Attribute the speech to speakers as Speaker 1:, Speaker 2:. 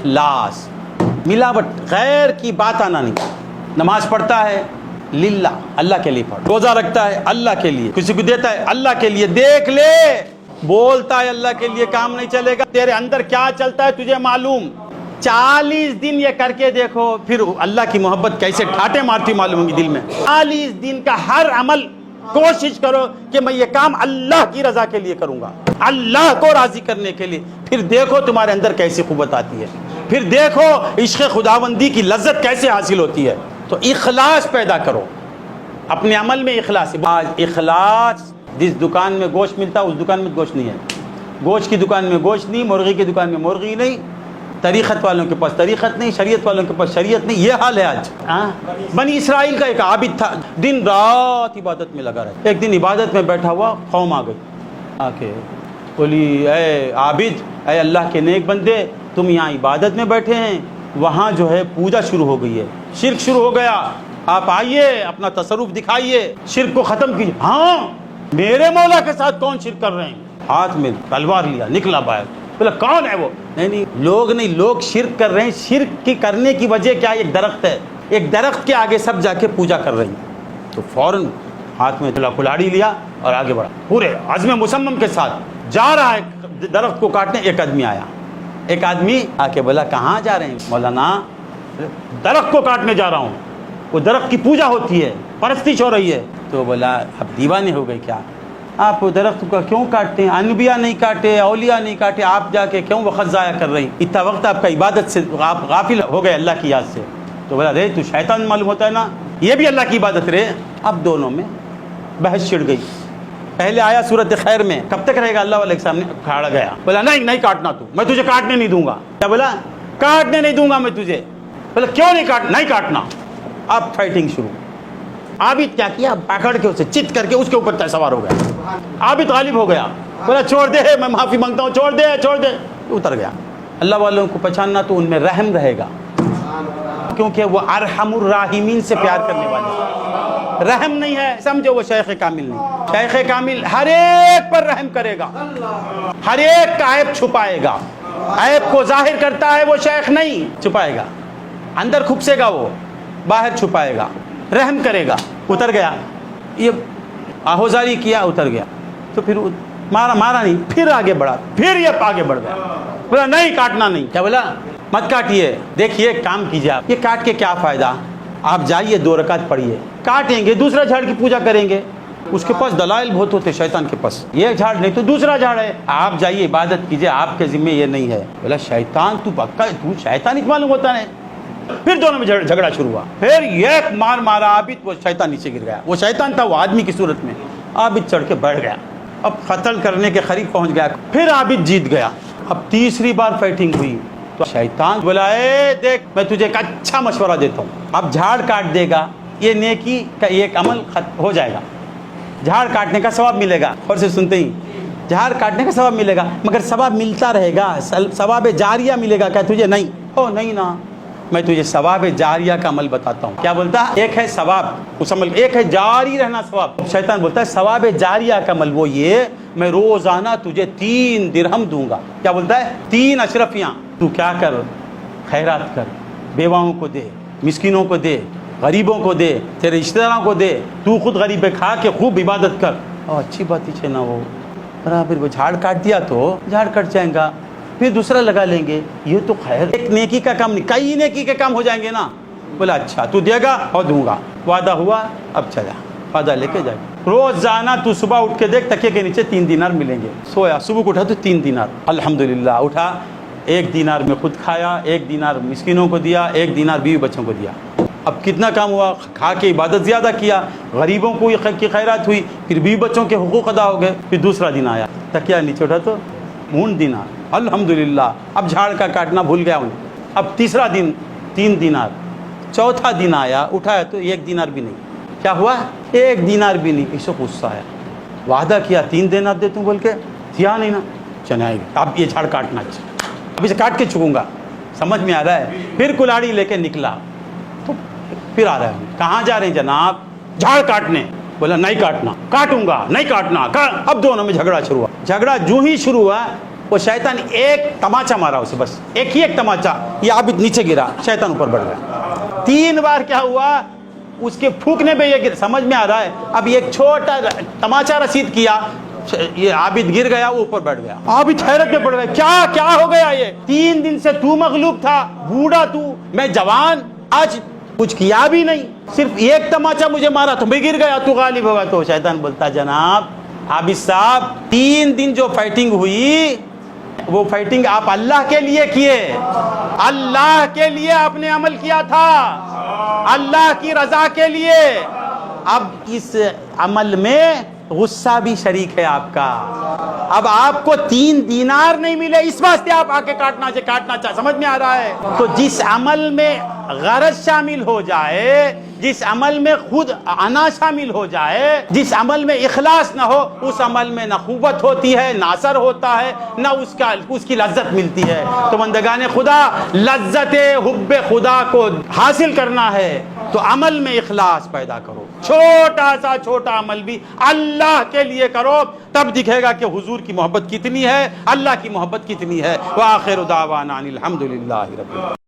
Speaker 1: اخلاص، ملاوٹ، غیر کی بات آنا نہیں. نماز پڑھتا ہے للہ، اللہ کے لیے پڑھ. روزہ رکھتا ہے اللہ کے لیے، کسی کو دیتا ہے اللہ کے لیے. دیکھ لے، بولتا ہے اللہ کے لیے، کام نہیں چلے گا. تیرے اندر کیا چلتا ہے تجھے معلوم. 40 دن یہ کر کے دیکھو، پھر اللہ کی محبت کیسے ٹھاٹے مارتی معلوم ہوگی دل میں. 40 دن کا ہر عمل کوشش کرو کہ میں یہ کام اللہ کی رضا کے لیے کروں گا، اللہ کو راضی کرنے کے لیے. پھر دیکھو تمہارے اندر کیسی قوت آتی ہے، پھر دیکھو عشق خداوندی کی لذت کیسے حاصل ہوتی ہے. تو اخلاص پیدا کرو اپنے عمل میں. اخلاص، جس دکان میں گوشت ملتا اس دکان میں گوشت نہیں ہے، گوشت کی دکان میں گوشت نہیں، مرغی کی دکان میں مرغی نہیں، طریقت والوں کے پاس طریقت نہیں، شریعت والوں کے پاس شریعت نہیں. یہ حال ہے آج. بنی اسرائیل کا ایک عابد تھا، دن رات عبادت میں لگا رہا. ایک دن عبادت میں بیٹھا ہوا قوم آ گئی، آ کے بولی اے عابد، اے اللہ کے نیک بندے، تم یہاں عبادت میں بیٹھے ہیں، وہاں جو ہے پوجا شروع ہو گئی ہے، شرک شروع ہو گیا، آپ آئیے اپنا تصرف دکھائیے، شرک کو ختم کیجیے. ہاں میرے مولا کے ساتھ کون شرک کر رہے ہیں؟ ہاتھ میں تلوار لیا، نکلا باہر. بولا کون ہے وہ؟ نہیں لوگ نہیں، لوگ شرک کر رہے ہیں. شرک کی کرنے کی وجہ کیا؟ ایک درخت ہے، ایک درخت کے آگے سب جا کے پوجا کر رہے ہیں. تو فوراً ہاتھ میں کلاڑی لیا اور آگے بڑھا، پورے عزم مصمم کے ساتھ جا رہا ہے درخت کو کاٹنے. ایک آدمی آیا، ایک آدمی آ کے بولا کہاں جا رہے ہیں؟ مولانا درخت کو کاٹنے جا رہا ہوں، وہ درخت کی پوجا ہوتی ہے، پرستش ہو رہی ہے. تو بولا اب دیوانے ہو گئے کیا؟ آپ درخت کا کیوں کاٹتے ہیں؟ انبیاء نہیں کاٹے، اولیاء نہیں کاٹے، آپ جا کے کیوں وقت ضائع کر رہی؟ اتنا وقت آپ کا عبادت سے آپ غافل ہو گئے اللہ کی یاد سے. تو بولا رے تو شیطان معلوم ہوتا ہے نا، یہ بھی اللہ کی عبادت رہے. اب دونوں میں بحث چھڑ گئی. پہلے آیا صورت خیر میں، کب تک رہے گا؟ اللہ والے کے سامنے کھڑا گیا، بولا نہیں کاٹنا، تو میں تجھے کاٹنے نہیں دوں گا. کیا بولا؟ کاٹنے نہیں دوں گا میں تجھے. بولا کیوں نہیں کاٹنا؟ اب فائٹنگ شروع. عابد کیا کیا؟ پکڑ کے اسے چت کر کے اس کے اوپر سوار ہو گیا. عابد غالب ہو گیا، بولا چھوڑ دے، میں معافی مانگتا ہوں، چھوڑ دے. اتر گیا. اللہ والوں کو پہچاننا تو ان میں رحم رہے گا، کیونکہ وہ ارحم الراحمین سے پیار کرنے والے. رحم نہیں ہے سمجھو وہ شیخ کامل نہیں. شیخ کامل ہر ایک پر رحم کرے گا، ہر ایک کا عیب چھپائے گا. عیب کو ظاہر کرتا ہے وہ شیخ نہیں، چھپائے گا. اندر کھپسے گا وہ، باہر چھپائے گا، رحم کرے گا. اتر گیا، یہ آہوزاری کیا، اتر گیا. تو پھر مارا نہیں، پھر آگے بڑھا، پھر یہ آگے بڑھ گیا. بولا نہیں کاٹنا نہیں. کیا بولا؟ مت کاٹیے. دیکھیے کام کیجیے آپ، یہ کاٹ کے کیا فائدہ؟ آپ جائیے 2 رکعت پڑھیے، کاٹیں گے دوسرا جھاڑ کی پوجا کریں گے. اس کے پاس دلائل بہت ہوتے شیطان کے پاس، یہ جھاڑ نہیں تو دوسرا جھاڑ ہے، آپ جائیے عبادت کیجیے، آپ کے ذمہ یہ نہیں ہے. بولا شیطان تو پکا، تو شیطان ہی معلوم ہوتا ہے. پھر دونوں میں جھگڑا شروع ہوا. پھر ایک مارا عابد، وہ شیطان نیچے گر گیا. وہ شیطان تھا، وہ آدمی کی صورت میں. عابد چڑھ کے بیٹھ گیا، اب قتل کرنے کے قریب پہنچ گیا. پھر عابد جیت گیا. اب تیسری بار فائٹنگ ہوئی تو شیطان بولا اے دیکھ میں تجھے ایک اچھا مشورہ دیتا ہوں، اب جھاڑ کاٹ دے گا، یہ نیکی کا ایک عمل ہو جائے گا، جھاڑ کاٹنے کا ثواب ملے گا. اور سے سنتے ہی جھاڑ کاٹنے کا ثواب ملے گا، مگر ثواب ملتا رہے گا، ثواب جاریہ ملے گا. کیا تجھے نہیں؟ او نہیں نا، میں تجھے ثواب جاریہ کا عمل بتاتا ہوں. کیا بولتا ہے؟ ایک ہے ثواب اس عمل، ایک ہے جاری رہنا ثواب. شیطان بولتا ہے ثواب جاریہ کا عمل وہ یہ، میں روزانہ تجھے 3 درہم دوں گا. کیا بولتا ہے؟ 3 اشرفیاں. تو کیا کر، خیرات کر، بیواؤں کو دے، مسکینوں کو دے، غریبوں کو دے، تیرے رشتہ داروں کو دے، تو خود غریب کھا کے خوب عبادت کر. اچھی بات ہی نا وہ برابر. وہ جھاڑ کاٹ دیا تو جھاڑ کٹ جائے گا، پھر دوسرا لگا لیں گے. یہ تو خیر ایک نیکی کا کام نہیں، کئی نیکی کے کام ہو جائیں گے نا. بولا اچھا تو دے گا اور دوں گا. وعدہ ہوا، اب چلا وعدہ لے کے جائے. روزانہ تو صبح اٹھ کے دیکھ تکیے کے نیچے 3 دینار ملیں گے. سویا صبح کو اٹھا تو 3 دینار، الحمدللہ. اٹھا 1 دینار میں خود کھایا، 1 دینار مسکینوں کو دیا، 1 دینار بیوی بچوں کو دیا. اب کتنا کام ہوا؟ کھا کے عبادت زیادہ کیا، غریبوں کو کی خیرات ہوئی، پھر بیوی بچوں کے حقوق ادا ہو گئے. پھر دوسرا دن آیا، تکیا نیچے اٹھا تو 3 دینار، الحمدللہ. اب جھاڑ کا کاٹنا بھول گیا ہوں. اب تیسرا دن 3 دینار. چوتھا دن آیا، اٹھایا تو 1 دینار بھی نہیں. کیا ہوا؟ 1 دینار بھی نہیں. اسے غصہ آیا، وعدہ کیا 3 دینار دے تم بول کے دیا نہیں نا. چنائے اب یہ جھاڑ کاٹنا، اب اسے کاٹ کے چکوں گا. سمجھ میں آ رہا ہے؟ پھر کلاڑی لے کے نکلا تو پھر آ رہا ہے. کہاں جا رہے ہیں جناب؟ جھاڑ کاٹنے. بولا نہیں کاٹنا، کاٹوں گا، نہیں کاٹنا. اب دونوں میں جھگڑا شروع ہوا. جھگڑا جو ہی شروع ہوا وہ شیطان ایک تماچا مارا اسے، بس ایک ہی ایک تماچا، یہ عابد نیچے گرا، شیطان اوپر بڑھ گیا۔ 3 بار کیا ہوا، اس کے پھونکنے پہ یہ سمجھ میں آ رہا ہے، اب ایک چھوٹا تماچا رسید کیا، یہ عابد گر گیا، وہ اوپر بیٹھ گیا۔ عابد حیرت میں پڑ گیا، کیا ہو گیا یہ؟ 3 دن سے تو مغلوب تھا، بوڑھا تو، میں جوان، آج کچھ کیا بھی نہیں، صرف ایک تماچا مجھے مارا تو میں گر گیا، تو غالب ہوگا۔ تو شیطان بولتا جناب عابد صاحب 3 دن جو فائٹنگ ہوئی وہ فائٹنگ آپ اللہ کے لیے کیے، اللہ کے لیے آپ نے عمل کیا تھا، اللہ کی رضا کے لیے۔ اب اس عمل میں غصہ بھی شریک ہے آپ کا، اب آپ کو 3 دینار نہیں ملے، اس واسطے آپ آ کے کاٹنا چاہے، سمجھ میں آ رہا ہے؟ تو جس عمل میں غرض شامل ہو جائے، جس عمل میں خود انا شامل ہو جائے، جس عمل میں اخلاص نہ ہو، اس عمل میں نہ قوت ہوتی ہے، نہ اثر ہوتا ہے، نہ اس کی لذت ملتی ہے۔ تو بندگان خدا، لذت حب خدا کو حاصل کرنا ہے تو عمل میں اخلاص پیدا کرو، چھوٹا عمل بھی اللہ کے لیے کرو، تب دکھے گا کہ حضور کی محبت کتنی ہے، اللہ کی محبت کتنی ہے۔ وآخر دعوانا ان الحمدللہ رب العالمین۔